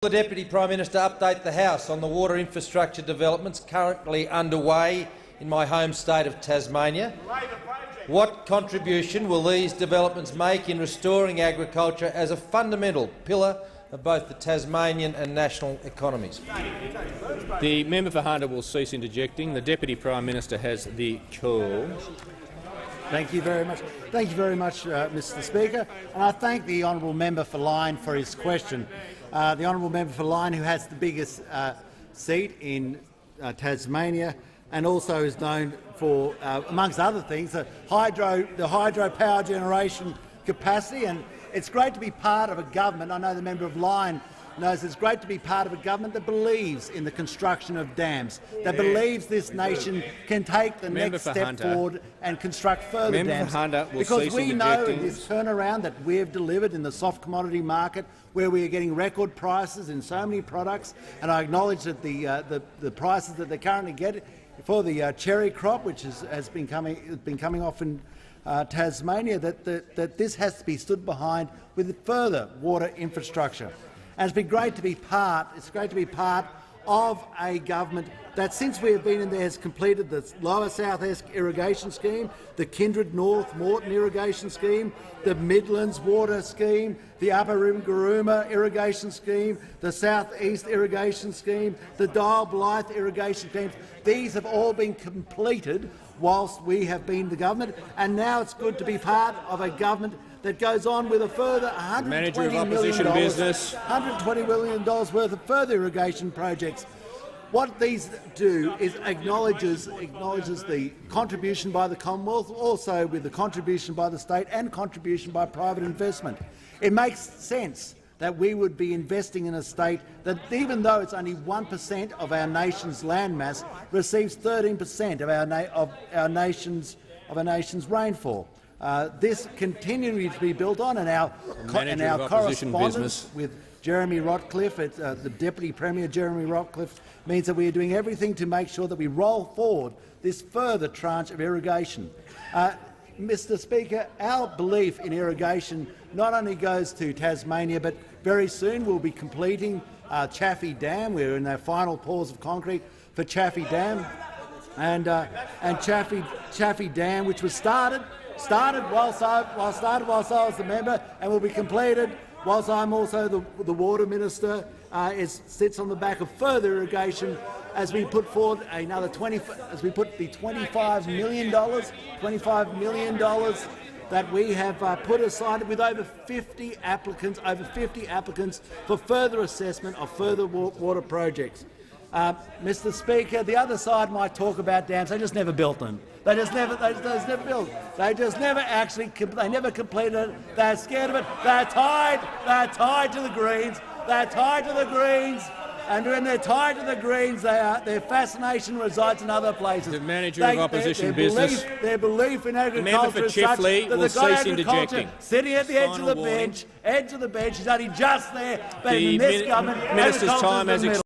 The Deputy Prime Minister update the House on the water infrastructure developments currently underway in my home state of Tasmania. What contribution will these developments make in restoring agriculture as a fundamental pillar of both the Tasmanian and national economies? The member for Hunter will cease interjecting. The Deputy Prime Minister has the call. Thank you very much. Thank you very much, Mr. Speaker. And I thank the honourable member for Lyons for his question. The honourable member for Lyons, who has the biggest seat in Tasmania, and also is known for, amongst other things, the hydro power generation capacity. And it's great to be part of a government. I know the member of Lyons knows it's great to be part of a government that believes in the construction of dams, that believes this nation can take the next step forward and construct further dams. Because we know in this turnaround that we have delivered in the soft commodity market, where we are getting record prices in so many products, and I acknowledge that the prices that they currently get for the cherry crop, which has been coming off in Tasmania, that this has to be stood behind with further water infrastructure. And it's been great to be part. It's great to be part of a government that, since we have been in there, has completed the Lower South Esk irrigation scheme, the Kindred North Moreton irrigation scheme, the Midlands water scheme, the Upper Rimgarooma irrigation scheme, the South East irrigation scheme, the Dial Blythe irrigation schemes. These have all been completed whilst we have been the government, and now it's good to be part of a government that goes on with a further $120 million worth of further irrigation projects. What these do is acknowledges the contribution by the Commonwealth, also with the contribution by the state and contribution by private investment. It makes sense that we would be investing in a state that, even though it's only 1% of our nation's landmass, receives 13% of our nation's rainfall. This continues to be built on, and our correspondence with Jeremy Ratcliffe, the Deputy Premier Jeremy Ratcliffe, means that we are doing everything to make sure that we roll forward this further tranche of irrigation. Mr. Speaker, our belief in irrigation not only goes to Tasmania, but very soon we'll be completing Chaffey Dam. We're in our final pours of concrete for Chaffey Dam, and Chaffey Dam, which was started whilst I was the member, and will be completed whilst I'm also the water minister. Sits on the back of further irrigation as we put forward another $25 million that we have put aside, with over 50 applicants for further assessment of further water projects. Mr. Speaker, the other side might talk about dams. They just never built them. They just never built. They just never actually. They never completed it. They're scared of it. They're tied to the Greens. They're tied to the Greens. And when they're tied to the Greens, their fascination resides in other places. The Manager of Opposition Business. Their belief in agriculture is such that the guy agriculture sitting at the edge of the bench, he's only just there, but in this government, Minister's time has expired.